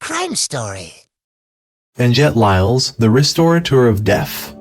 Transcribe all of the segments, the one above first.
crime story. Angetta Lyles, the restaurateur of death.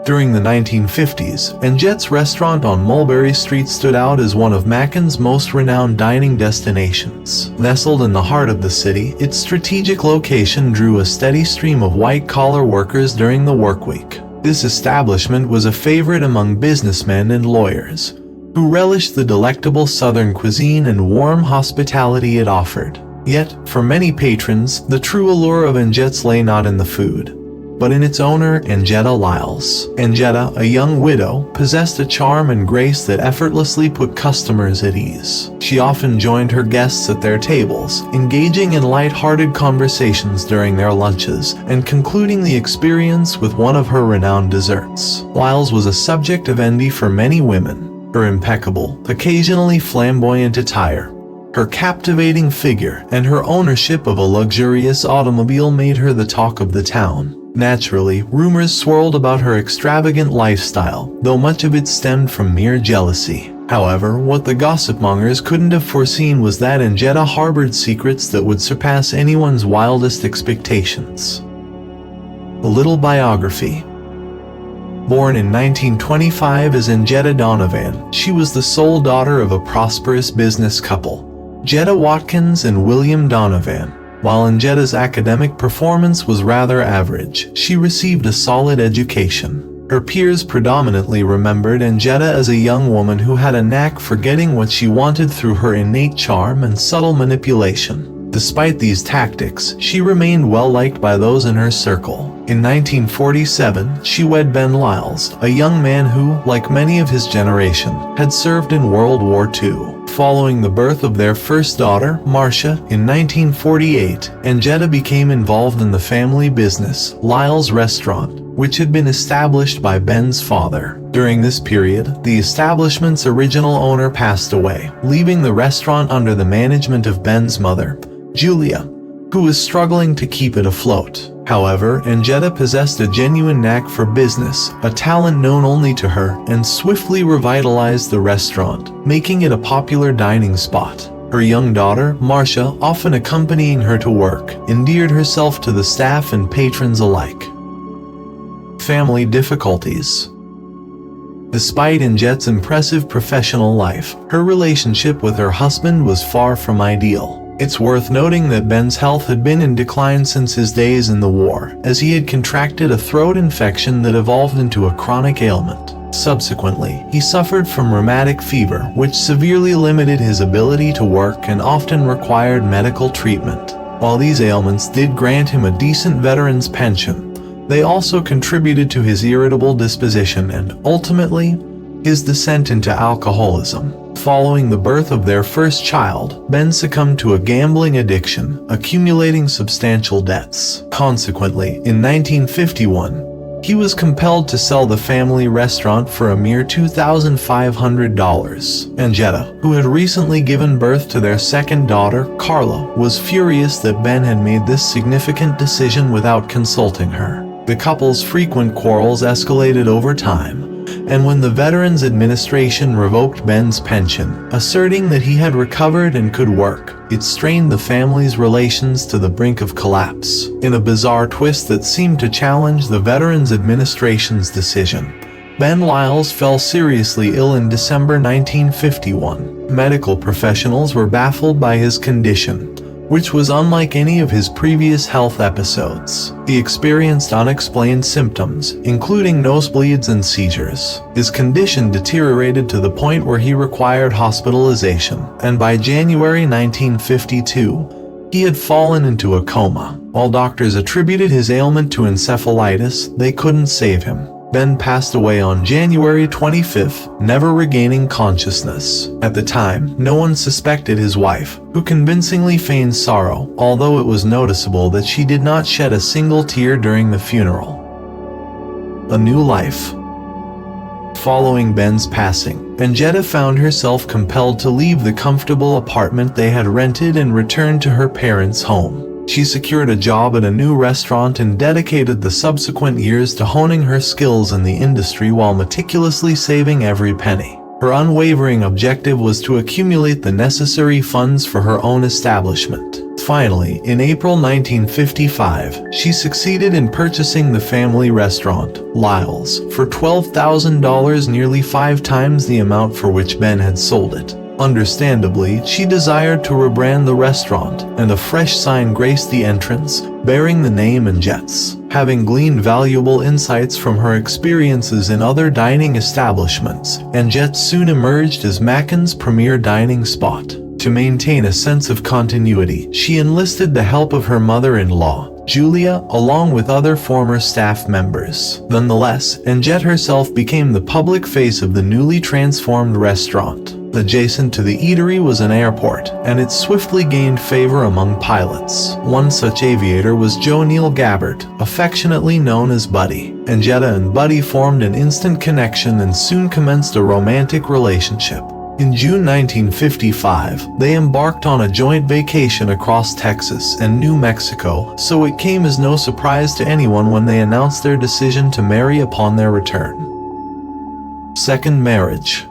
During the 1950s, Anjette's restaurant on Mulberry Street stood out as one of Macon's most renowned dining destinations. Nestled in the heart of the city, its strategic location drew a steady stream of white-collar workers during the workweek. This establishment was a favorite among businessmen and lawyers, who relished the delectable Southern cuisine and warm hospitality it offered. Yet, for many patrons, the true allure of Anjette's lay not in the food, but in its owner, Angetta Lyles. Anjette, a young widow, possessed a charm and grace that effortlessly put customers at ease. She often joined her guests at their tables, engaging in light-hearted conversations during their lunches, and concluding the experience with one of her renowned desserts. Lyles was a subject of envy for many women. Her impeccable, occasionally flamboyant attire, her captivating figure, and her ownership of a luxurious automobile made her the talk of the town. Naturally, rumors swirled about her extravagant lifestyle, though much of it stemmed from mere jealousy. However, what the gossipmongers couldn't have foreseen was that Angetta harbored secrets that would surpass anyone's wildest expectations. A little biography. Born in 1925 as Angetta Donovan, she was the sole daughter of a prosperous business couple, Jetta Watkins and William Donovan. While Anjetta's academic performance was rather average, she received a solid education. Her peers predominantly remembered Angetta as a young woman who had a knack for getting what she wanted through her innate charm and subtle manipulation. Despite these tactics, she remained well-liked by those in her circle. In 1947, she wed Ben Lyles, a young man who, like many of his generation, had served in World War II. Following the birth of their first daughter, Marcia, in 1948, Angetta became involved in the family business, Lyles Restaurant, which had been established by Ben's father. During this period, the establishment's original owner passed away, leaving the restaurant under the management of Ben's mother, Julia, who was struggling to keep it afloat. However, Angetta possessed a genuine knack for business, a talent known only to her, and swiftly revitalized the restaurant, making it a popular dining spot. Her young daughter, Marcia, often accompanying her to work, endeared herself to the staff and patrons alike. Family difficulties. Despite Anjette's impressive professional life, her relationship with her husband was far from ideal. It's worth noting that Ben's health had been in decline since his days in the war, as he had contracted a throat infection that evolved into a chronic ailment. Subsequently, he suffered from rheumatic fever, which severely limited his ability to work and often required medical treatment. While these ailments did grant him a decent veteran's pension, they also contributed to his irritable disposition and, ultimately, his descent into alcoholism. Following the birth of their first child, Ben succumbed to a gambling addiction, accumulating substantial debts. Consequently, in 1951, he was compelled to sell the family restaurant for a mere $2,500. Angetta, who had recently given birth to their second daughter, Carla, was furious that Ben had made this significant decision without consulting her. The couple's frequent quarrels escalated over time, and when the Veterans Administration revoked Ben's pension, asserting that he had recovered and could work, it strained the family's relations to the brink of collapse. In a bizarre twist that seemed to challenge the Veterans Administration's decision, Ben Lyles fell seriously ill in December 1951. Medical professionals were baffled by his condition, which was unlike any of his previous health episodes. He experienced unexplained symptoms, including nosebleeds and seizures. His condition deteriorated to the point where he required hospitalization, and by January 1952, he had fallen into a coma. While doctors attributed his ailment to encephalitis, they couldn't save him. Ben passed away on January 25th, never regaining consciousness. At the time, no one suspected his wife, who convincingly feigned sorrow, although it was noticeable that she did not shed a single tear during the funeral. A new life. Following Ben's passing, Angetta found herself compelled to leave the comfortable apartment they had rented and return to her parents' home. She secured a job at a new restaurant and dedicated the subsequent years to honing her skills in the industry while meticulously saving every penny. Her unwavering objective was to accumulate the necessary funds for her own establishment. Finally, in April 1955, she succeeded in purchasing the family restaurant, Lyles, for $12,000, nearly 5 times the amount for which Ben had sold it. Understandably, she desired to rebrand the restaurant, and a fresh sign graced the entrance, bearing the name Anjette's. Having gleaned valuable insights from her experiences in other dining establishments, Anjette soon emerged as Macon's premier dining spot. To maintain a sense of continuity, she enlisted the help of her mother-in-law, Julia, along with other former staff members. Nonetheless, Anjette herself became the public face of the newly transformed restaurant. Adjacent to the eatery was an airport, and it swiftly gained favor among pilots. One such aviator was Joe Neil Gabbert, affectionately known as Buddy. Angetta and Buddy formed an instant connection and soon commenced a romantic relationship. In June 1955, they embarked on a joint vacation across Texas and New Mexico, so it came as no surprise to anyone when they announced their decision to marry upon their return. Second marriage.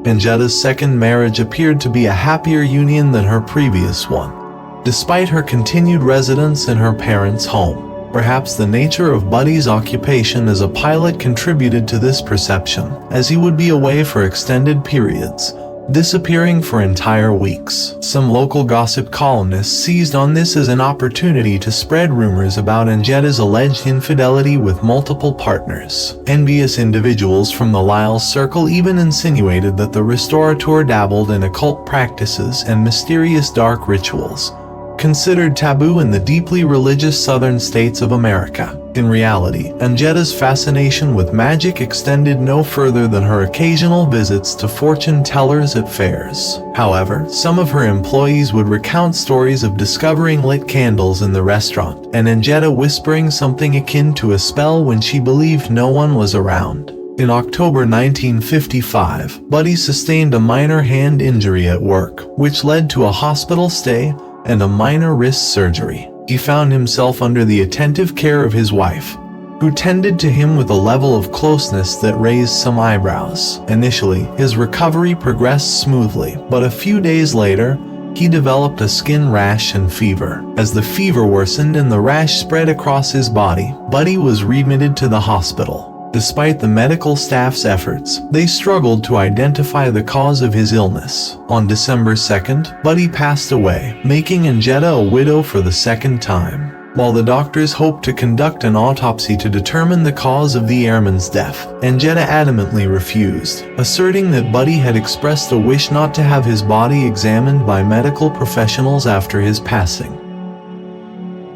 Anjetta's second marriage appeared to be a happier union than her previous one. Despite her continued residence in her parents' home, perhaps the nature of Buddy's occupation as a pilot contributed to this perception, as he would be away for extended periods, disappearing for entire weeks. Some local gossip columnists seized on this as an opportunity to spread rumors about Anjetta's alleged infidelity with multiple partners. Envious individuals from the Lyles circle even insinuated that the restaurateur dabbled in occult practices and mysterious dark rituals, considered taboo in the deeply religious southern states of America. In reality, Anjetta's fascination with magic extended no further than her occasional visits to fortune tellers at fairs. However, some of her employees would recount stories of discovering lit candles in the restaurant, and Anjetta whispering something akin to a spell when she believed no one was around. In October 1955, Buddy sustained a minor hand injury at work, which led to a hospital stay and a minor wrist surgery. He found himself under the attentive care of his wife, who tended to him with a level of closeness that raised some eyebrows. Initially, his recovery progressed smoothly, but a few days later, he developed a skin rash and fever. As the fever worsened and the rash spread across his body, Buddy was readmitted to the hospital. Despite the medical staff's efforts, they struggled to identify the cause of his illness. On December 2nd, Buddy passed away, making Angetta a widow for the second time. While the doctors hoped to conduct an autopsy to determine the cause of the airman's death, Angetta adamantly refused, asserting that Buddy had expressed a wish not to have his body examined by medical professionals after his passing.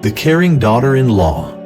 The caring daughter-in-law.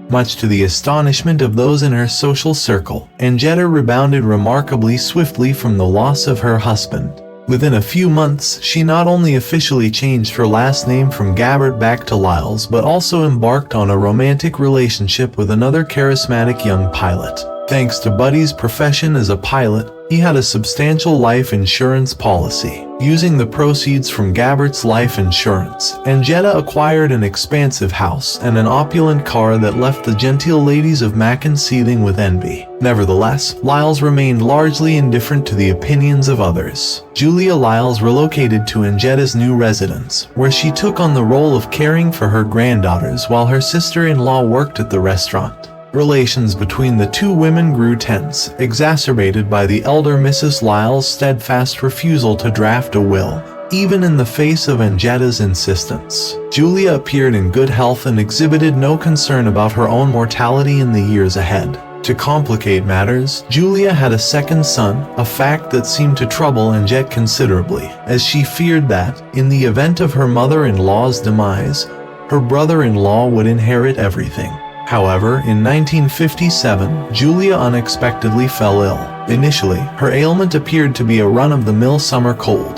Much to the astonishment of those in her social circle, Angetta rebounded remarkably swiftly from the loss of her husband. Within a few months, she not only officially changed her last name from Gabbert back to Lyles, but also embarked on a romantic relationship with another charismatic young pilot. Thanks to Buddy's profession as a pilot, he had a substantial life insurance policy. Using the proceeds from Gabbert's life insurance, Angetta acquired an expansive house and an opulent car that left the genteel ladies of Macon seething with envy. Nevertheless, Lyles remained largely indifferent to the opinions of others. Julia Lyles relocated to Anjetta's new residence, where she took on the role of caring for her granddaughters while her sister-in-law worked at the restaurant. Relations between the two women grew tense, exacerbated by the elder Mrs. Lyles' steadfast refusal to draft a will, even in the face of Anjetta's insistence. Julia appeared in good health and exhibited no concern about her own mortality in the years ahead. To complicate matters, Julia had a second son, a fact that seemed to trouble Anjette considerably, as she feared that, in the event of her mother-in-law's demise, her brother-in-law would inherit everything. However, in 1957, Julia unexpectedly fell ill. Initially, her ailment appeared to be a run-of-the-mill summer cold,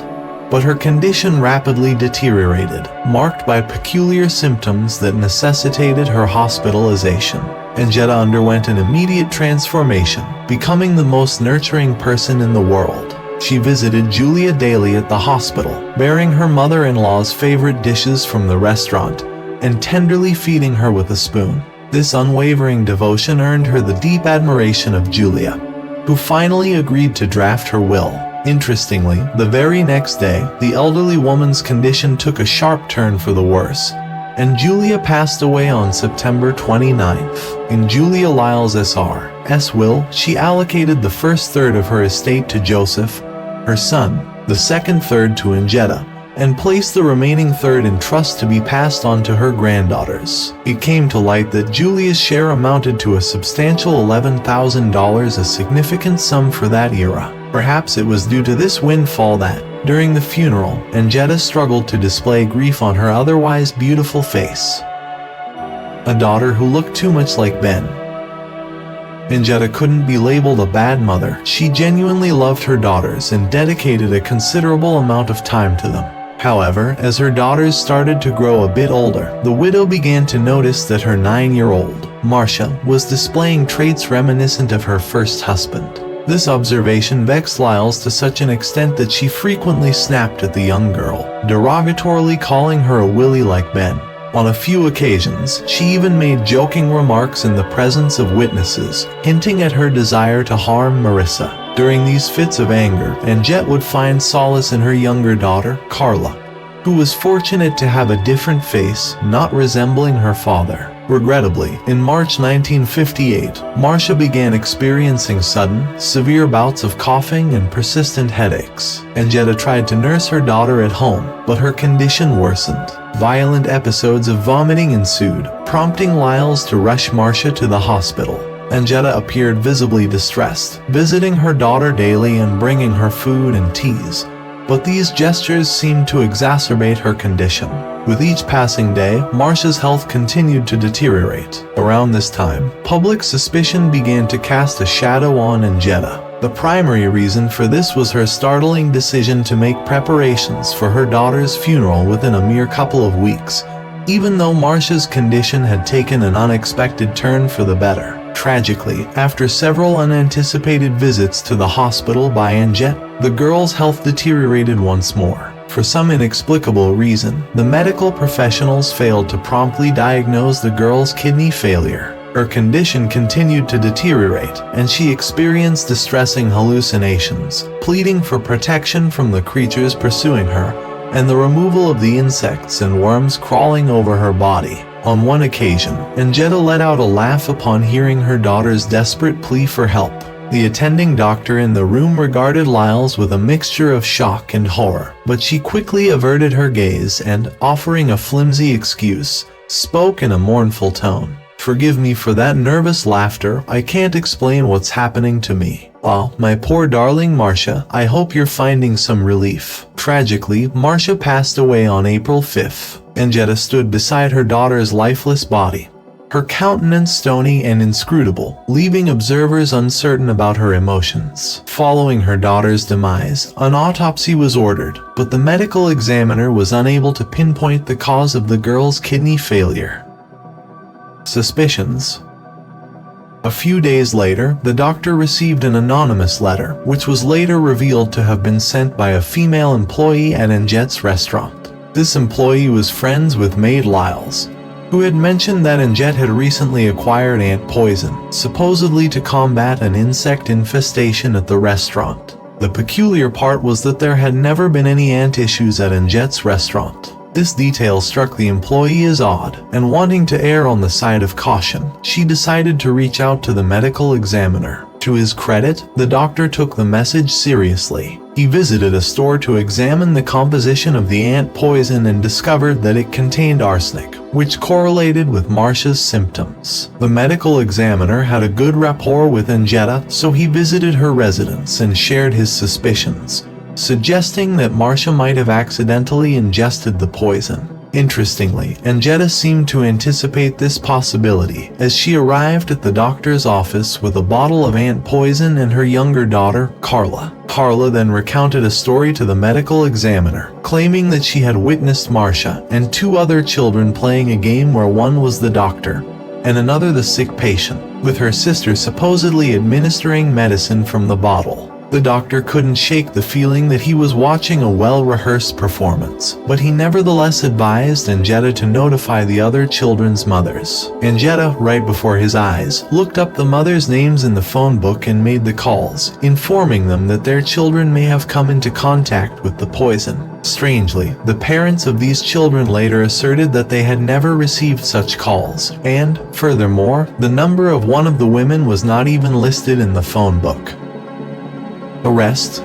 but her condition rapidly deteriorated, marked by peculiar symptoms that necessitated her hospitalization. Angetta underwent an immediate transformation, becoming the most nurturing person in the world. She visited Julia daily at the hospital, bearing her mother-in-law's favorite dishes from the restaurant, and tenderly feeding her with a spoon. This unwavering devotion earned her the deep admiration of Julia, who finally agreed to draft her will. Interestingly, the very next day, the elderly woman's condition took a sharp turn for the worse, and Julia passed away on September 29th. In Julia Lyles S.R.'s will, she allocated the first third of her estate to Joseph, her son, the second third to Angetta, and placed the remaining third in trust to be passed on to her granddaughters. It came to light that Julia's share amounted to a substantial $11,000, a significant sum for that era. Perhaps it was due to this windfall that, during the funeral, Angetta struggled to display grief on her otherwise beautiful face. A daughter who looked too much like Ben. Angetta couldn't be labeled a bad mother. She genuinely loved her daughters and dedicated a considerable amount of time to them. However, as her daughters started to grow a bit older, the widow began to notice that her 9-year-old, Marcia, was displaying traits reminiscent of her first husband. This observation vexed Lyles to such an extent that she frequently snapped at the young girl, derogatorily calling her a willy like Ben. On a few occasions, she even made joking remarks in the presence of witnesses, hinting at her desire to harm Marissa. During these fits of anger, Anjette would find solace in her younger daughter, Carla, who was fortunate to have a different face, not resembling her father. Regrettably, in March 1958, Marcia began experiencing sudden, severe bouts of coughing and persistent headaches. Angetta tried to nurse her daughter at home, but her condition worsened. Violent episodes of vomiting ensued, prompting Lyles to rush Marcia to the hospital. Angetta appeared visibly distressed, visiting her daughter daily and bringing her food and teas. But these gestures seemed to exacerbate her condition. With each passing day, Marcia's health continued to deteriorate. Around this time, public suspicion began to cast a shadow on Angetta. The primary reason for this was her startling decision to make preparations for her daughter's funeral within a mere couple of weeks, even though Marcia's condition had taken an unexpected turn for the better. Tragically, after several unanticipated visits to the hospital by Anjette, the girl's health deteriorated once more. For some inexplicable reason, the medical professionals failed to promptly diagnose the girl's kidney failure. Her condition continued to deteriorate, and she experienced distressing hallucinations, pleading for protection from the creatures pursuing her, and the removal of the insects and worms crawling over her body. On one occasion, Angetta let out a laugh upon hearing her daughter's desperate plea for help. The attending doctor in the room regarded Lyles with a mixture of shock and horror, but she quickly averted her gaze and, offering a flimsy excuse, spoke in a mournful tone. "Forgive me for that nervous laughter. I can't explain what's happening to me. Oh, my poor darling Marcia, I hope you're finding some relief." Tragically, Marcia passed away on April 5th. Angetta stood beside her daughter's lifeless body, her countenance stony and inscrutable, leaving observers uncertain about her emotions. Following her daughter's demise, an autopsy was ordered, but the medical examiner was unable to pinpoint the cause of the girl's kidney failure. Suspicions. A few days later, the doctor received an anonymous letter, which was later revealed to have been sent by a female employee at Anjette's restaurant. This employee was friends with maid Lyles, who had mentioned that Anjette had recently acquired ant poison, supposedly to combat an insect infestation at the restaurant. The peculiar part was that there had never been any ant issues at Anjette's restaurant. This detail struck the employee as odd, and wanting to err on the side of caution, she decided to reach out to the medical examiner. To his credit, the doctor took the message seriously. He visited a store to examine the composition of the ant poison and discovered that it contained arsenic, which correlated with Marcia's symptoms. The medical examiner had a good rapport with Angetta, so he visited her residence and shared his suspicions, suggesting that Marcia might have accidentally ingested the poison. Interestingly, Angetta seemed to anticipate this possibility as she arrived at the doctor's office with a bottle of ant poison and her younger daughter, Carla. Carla then recounted a story to the medical examiner, claiming that she had witnessed Marcia and two other children playing a game where one was the doctor and another the sick patient, with her sister supposedly administering medicine from the bottle. The doctor couldn't shake the feeling that he was watching a well-rehearsed performance, but he nevertheless advised Angetta to notify the other children's mothers. Angetta, right before his eyes, looked up the mothers' names in the phone book and made the calls, informing them that their children may have come into contact with the poison. Strangely, the parents of these children later asserted that they had never received such calls, and, furthermore, the number of one of the women was not even listed in the phone book. Arrest.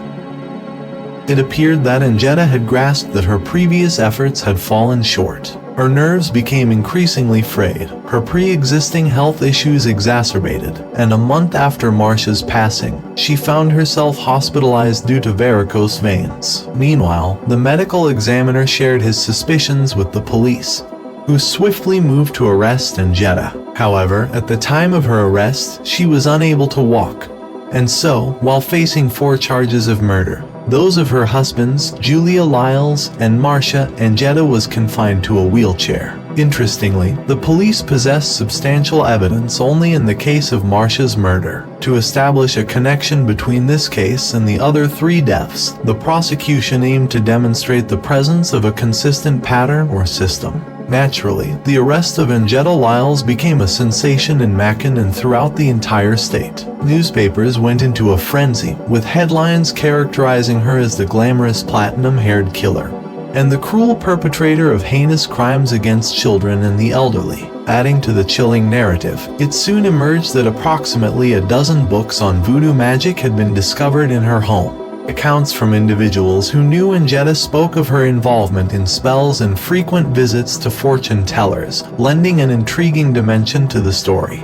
It appeared that Angetta had grasped that her previous efforts had fallen short. Her nerves became increasingly frayed, her pre-existing health issues exacerbated, and a month after Marcia's passing, she found herself hospitalized due to varicose veins. Meanwhile, the medical examiner shared his suspicions with the police, who swiftly moved to arrest Angetta. However, at the time of her arrest, she was unable to walk. And so, while facing 4 charges of murder, those of her husbands, Julia Lyles and Marcia, Angetta was confined to a wheelchair. Interestingly, the police possessed substantial evidence only in the case of Marcia's murder. To establish a connection between this case and the other 3 deaths, the prosecution aimed to demonstrate the presence of a consistent pattern or system. Naturally, the arrest of Angetta Lyles became a sensation in Macon and throughout the entire state. Newspapers went into a frenzy, with headlines characterizing her as the glamorous platinum-haired killer, and the cruel perpetrator of heinous crimes against children and the elderly. Adding to the chilling narrative, it soon emerged that approximately a dozen books on voodoo magic had been discovered in her home. Accounts from individuals who knew Angetta spoke of her involvement in spells and frequent visits to fortune tellers, lending an intriguing dimension to the story.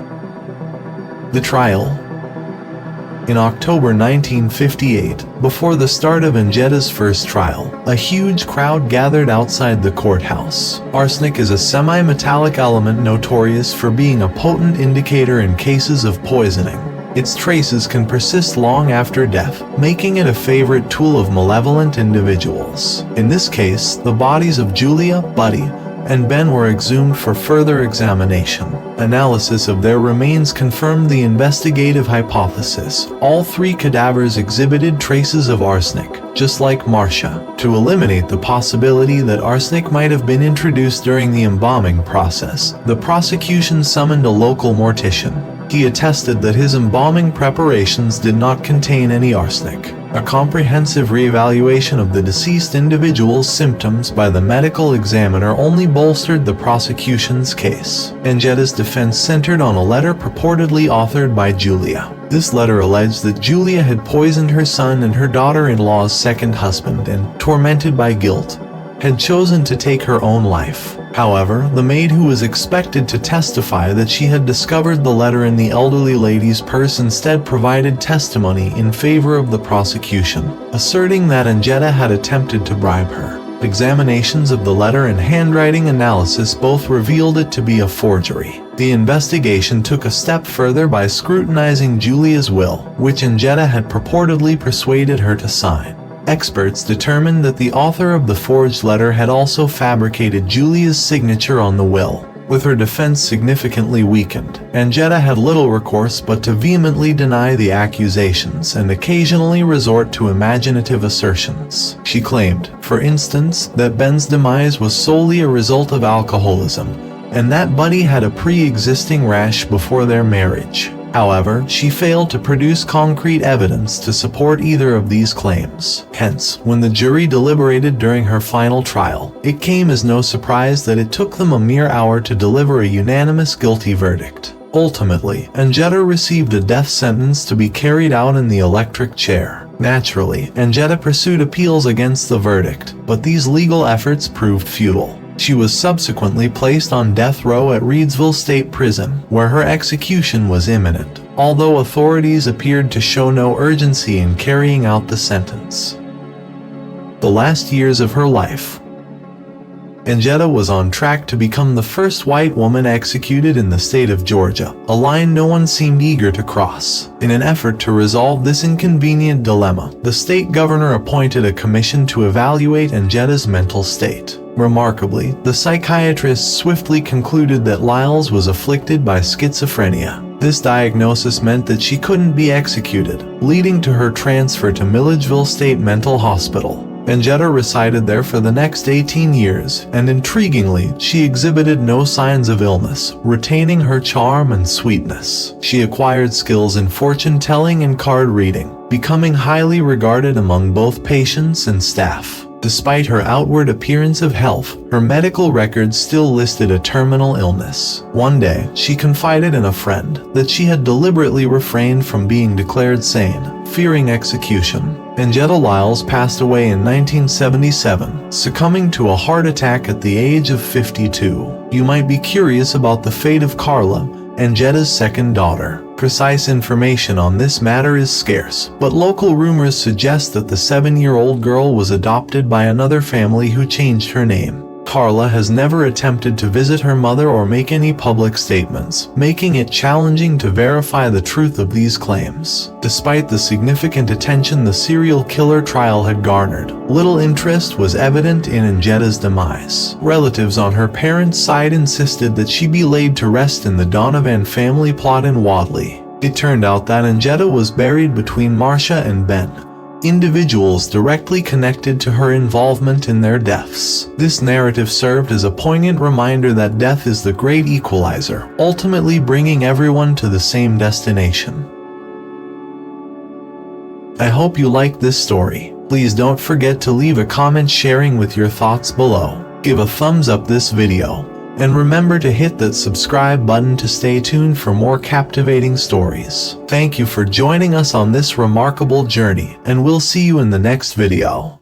The trial. In October 1958, before the start of Anjetta's first trial, a huge crowd gathered outside the courthouse. Arsenic is a semi-metallic element notorious for being a potent indicator in cases of poisoning. Its traces can persist long after death, making it a favorite tool of malevolent individuals. In this case, the bodies of Julia, Buddy, and Ben were exhumed for further examination. Analysis of their remains confirmed the investigative hypothesis. All 3 cadavers exhibited traces of arsenic, just like Marcia. To eliminate the possibility that arsenic might have been introduced during the embalming process, the prosecution summoned a local mortician. He attested that his embalming preparations did not contain any arsenic. A comprehensive reevaluation of the deceased individual's symptoms by the medical examiner only bolstered the prosecution's case. Anjetta's defense centered on a letter purportedly authored by Julia. This letter alleged that Julia had poisoned her son and her daughter-in-law's second husband and, tormented by guilt, had chosen to take her own life. However, the maid who was expected to testify that she had discovered the letter in the elderly lady's purse instead provided testimony in favor of the prosecution, asserting that Angetta had attempted to bribe her. Examinations of the letter and handwriting analysis both revealed it to be a forgery. The investigation took a step further by scrutinizing Julia's will, which Angetta had purportedly persuaded her to sign. Experts determined that the author of the forged letter had also fabricated Julia's signature on the will. With her defense significantly weakened, Angetta had little recourse but to vehemently deny the accusations and occasionally resort to imaginative assertions. She claimed, for instance, that Ben's demise was solely a result of alcoholism, and that Buddy had a pre-existing rash before their marriage. However, she failed to produce concrete evidence to support either of these claims. Hence, when the jury deliberated during her final trial, it came as no surprise that it took them a mere hour to deliver a unanimous guilty verdict. Ultimately, Angetta received a death sentence to be carried out in the electric chair. Naturally, Angetta pursued appeals against the verdict, but these legal efforts proved futile. She was subsequently placed on death row at Reidsville State Prison, where her execution was imminent, although authorities appeared to show no urgency in carrying out the sentence. The last years of her life. Angetta was on track to become the first white woman executed in the state of Georgia, a line no one seemed eager to cross. In an effort to resolve this inconvenient dilemma, the state governor appointed a commission to evaluate Anjetta's mental state. Remarkably, the psychiatrists swiftly concluded that Lyles was afflicted by schizophrenia. This diagnosis meant that she couldn't be executed, leading to her transfer to Milledgeville State Mental Hospital. Angetta resided there for the next 18 years, and intriguingly, she exhibited no signs of illness, retaining her charm and sweetness. She acquired skills in fortune-telling and card reading, becoming highly regarded among both patients and staff. Despite her outward appearance of health, her medical records still listed a terminal illness. One day, she confided in a friend that she had deliberately refrained from being declared sane, fearing execution. Angetta Lyles passed away in 1977, succumbing to a heart attack at the age of 52. You might be curious about the fate of Carla, Anjetta's second daughter. Precise information on this matter is scarce, but local rumors suggest that the 7-year-old girl was adopted by another family who changed her name. Carla has never attempted to visit her mother or make any public statements, making it challenging to verify the truth of these claims. Despite the significant attention the serial killer trial had garnered, little interest was evident in Anjetta's demise. Relatives on her parents' side insisted that she be laid to rest in the Donovan family plot in Wadley. It turned out that Anjetta was buried between Marcia and Ben, individuals directly connected to her involvement in their deaths. This narrative served as a poignant reminder that death is the great equalizer, ultimately bringing everyone to the same destination. I hope you liked this story. Please don't forget to leave a comment sharing with your thoughts below. Give a thumbs up this video, and remember to hit that subscribe button to stay tuned for more captivating stories. Thank you for joining us on this remarkable journey, and we'll see you in the next video.